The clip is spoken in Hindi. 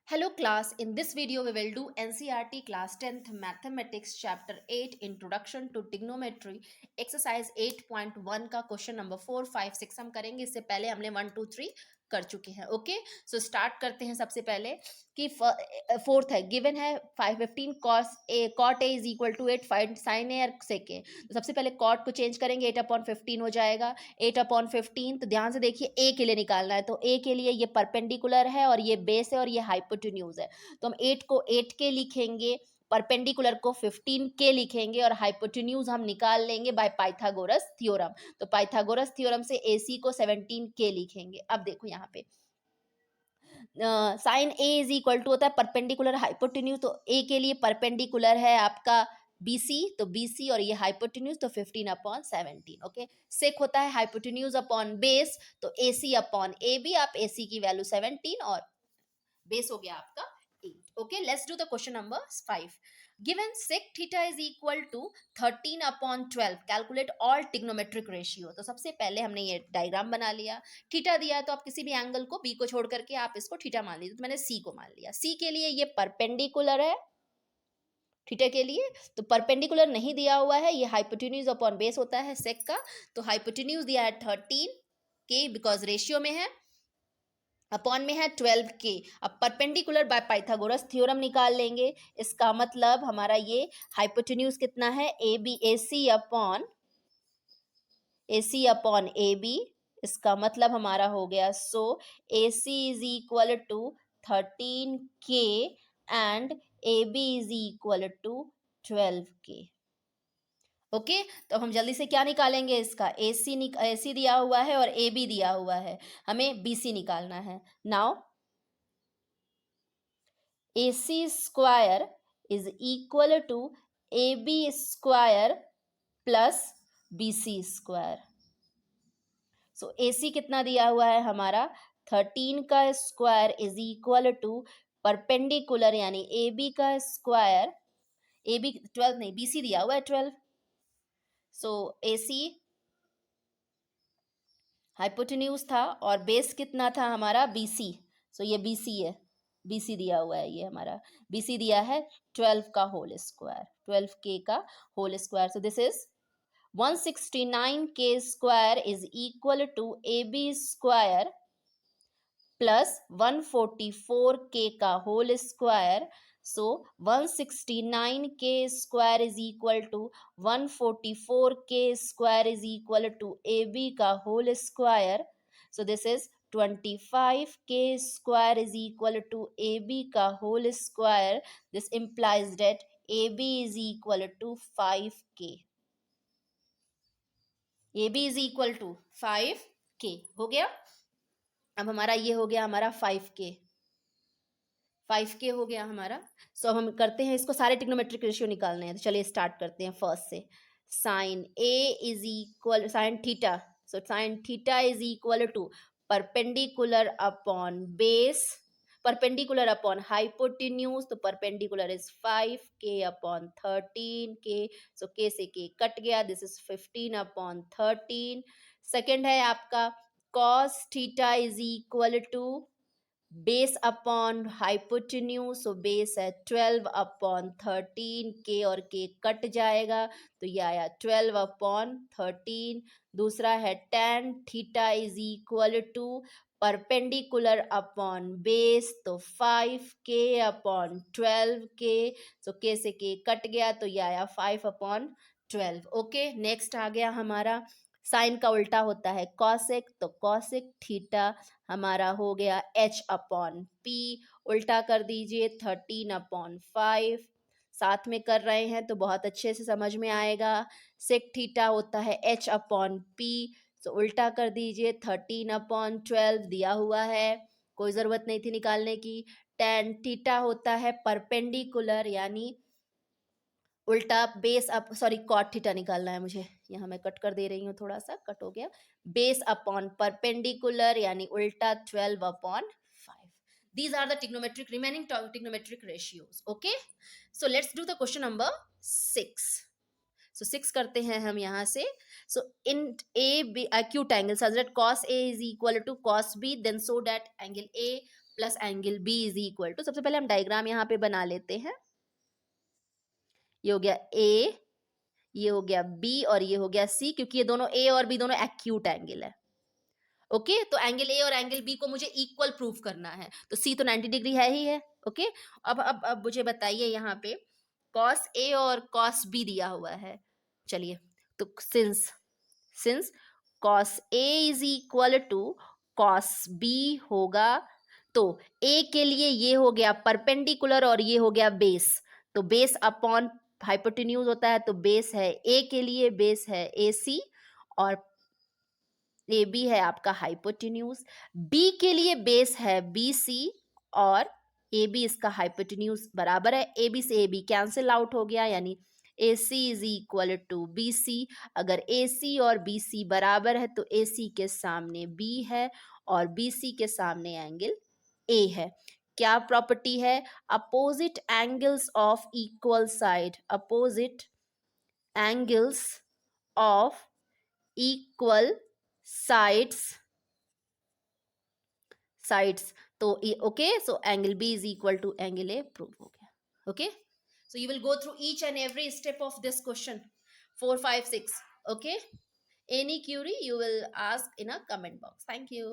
Hello class, in this video we will do NCERT class 10th mathematics chapter 8 introduction to trigonometry exercise 8.1 का क्वेश्चन नंबर 4, 5, 6 हम करेंगे। इससे पहले हमने 1, 2, 3 कर चुके हैं। ओके, सो स्टार्ट करते हैं। सबसे पहले कि फोर्थ है, गिवन है 515 cot a is equal to 8, find sine A और सेक ए। तो सबसे पहले कॉट को चेंज करेंगे, 8/15 हो जाएगा। 8/15, तो ध्यान से देखिए ए के लिए निकालना है, तो ए के लिए ये परपेंडिकुलर है और ये बेस है और ये हाइपोटेन्यूज है। तो हम 8 को 8 के लिखेंगे, परपेंडिकुलर को 15 के लिखेंगे और हाइपोटेन्यूज हम निकाल लेंगे बाय पाइथागोरस थ्योरम। तो पाइथागोरस थ्योरम से AC को 17 के लिखेंगे। अब देखो यहाँ पे sine A is equal to होता है परपेंडिकुलर हाइपोटेन्यूज, तो ए के लिए परपेंडिकुलर है आपका BC, तो BC और ये हाइपोटेन्यूज, तो 15/17। ओके, सेक होता है हाइपोटेन्यूज अपॉन बेस, तो AC अपॉन AB, आप AC की वैल्यू 17 और बेस हो गया आपका 8। Okay, let's do the question number 5। Given sec theta is equal to 13/12, calculate all trigonometric ratio. तो सबसे पहले हमने ये डायग्राम बना लिया। थीटा दिया है तो आप किसी भी एंगल को B को छोड़ करके आप इसको थीटा मान लीजिए। तो मैंने C को मान लिया। C के लिए ये परपेंडिकुलर है थीटा के लिए, तो परपेंडिकुलर नहीं दिया हुआ है, ये हाइपोटेन्यूज अपॉन बेस होता है सेक का। तो हाइपोटेन्यूज दिया है 13 के बिकॉज रेशियो में है, अपॉन में है 12 के। अब परपेंडिकुलर बाय पाइथागोरस थ्योरम निकाल लेंगे। इसका मतलब हमारा ये हाइपोटेन्यूज कितना है, AC अपॉन AB। इसका मतलब हमारा हो गया, so AC is equal to 13 के and AB is equal to 12 के। ओके, तो हम जल्दी से क्या निकालेंगे, इसका AC दिया हुआ है और AB दिया हुआ है, हमें BC निकालना है। Now AC square is equal to AB square plus BC square. So AC कितना दिया हुआ है हमारा, 13 का square is equal to perpendicular यानी AB का स्क्वायर, AB 12 नहीं, BC दिया हुआ है 12। सो AC हाइपोटेन्यूज था और बेस कितना था हमारा, BC। सो ये BC है, BC दिया हुआ है, ये हमारा BC दिया है 12 का होल स्क्वायर, 12K का whole square. So this is 169K square is equal to AB square plus 144K का whole square. So 169K square is equal to 144K square is equal to AB का whole square. So this is 25K square is equal to AB का whole square. This implies that AB is equal to 5K। AB is equal to 5K हो गया। अब हमारा ये हो गया हमारा 5K हो गया हमारा। सो हम करते हैं, इसको सारे ट्रिग्नोमेट्रिक रेशियो निकालने हैं। तो चलिए स्टार्ट करते हैं फर्स्ट से। Sine A is equal sine theta, so sine theta is equal to perpendicular upon base, perpendicular upon hypotenuse, तो perpendicular is 5K/13K। So K से K कट गया, दिस इज 15/13। सेकेंड है आपका cos theta is equal to base upon hypotenuse, so base है 12/13K और K कट जाएगा, तो ये आया 12/13। दूसरा है tan theta is equal to perpendicular upon base, तो 5K/12K, सो K से K कट गया, तो ये आया 5/12। ओके, नेक्स्ट आ गया हमारा साइन का उल्टा होता है कॉसेक, तो कॉसेक थीटा हमारा हो गया H/P। उल्टा कर दीजिए 13/5। साथ में कर रहे हैं तो बहुत अच्छे से समझ में आएगा। सेक थीटा होता है H/P, तो उल्टा कर दीजिए 13/12 दिया हुआ है, कोई ज़रूरत नहीं थी निकालने की। tan थीटा होता है परपेंडिकुलर यानी उल्टा base up, sorry cot theta निकालना है मुझे, यहाँ मैं कट कर दे रही हूँ, थोड़ा सा कट हो गया। बेस अपॉन परपेंडिकुलर यानी उल्टा 12/5। These are the remaining trigonometric ratios. Okay, so let's do the question number 6. So 6 करते हैं हम यहाँ से। So in A B acute angle such that cos A is equal to cos B, then so that angle A plus angle B is equal to, सबसे पहले हम डायग्राम यहाँ पे बना लेते हैं। ये हो गया ए, ये हो गया बी और ये हो गया सी, क्योंकि ये दोनों ए और बी दोनों एक्यूट एंगल है। ओके, तो एंगल ए और एंगल बी को मुझे इक्वल प्रूफ करना है, तो सी तो 90 डिग्री है ही है। ओके, अब मुझे बताइए यहाँ पे कॉस ए और कॉस बी दिया हुआ है। चलिए, तो since cos A is equal to cos B होगा, तो ए के लिए ये हो गया परपेंडिकुलर और ये हो गया बेस, तो बेस अपॉन हाइपोटेन्यूज होता है, तो बेस है ए के लिए, बेस है ए सी, और ए बी है आपका हाइपोटेन्यूज। बी के लिए बेस है बी सी, और ए बी इसका हाइपोटेन्यूज बराबर है, ए बी से ए बी कैंसिल आउट हो गया, यानी A C is equal to B C. अगर ए सी और बी सी बराबर है तो ए सी के सामने बी है और बी सी के सामने एंगल ए है। क्या प्रॉपर्टी है? Opposite angles of equal side, opposite angles of equal sides, तो okay, so angle B is equal to angle A, prove हो गया। Okay, so you will go through each and every step of this question 4 5 6. Okay, any query you will ask in a comment box. Thank you.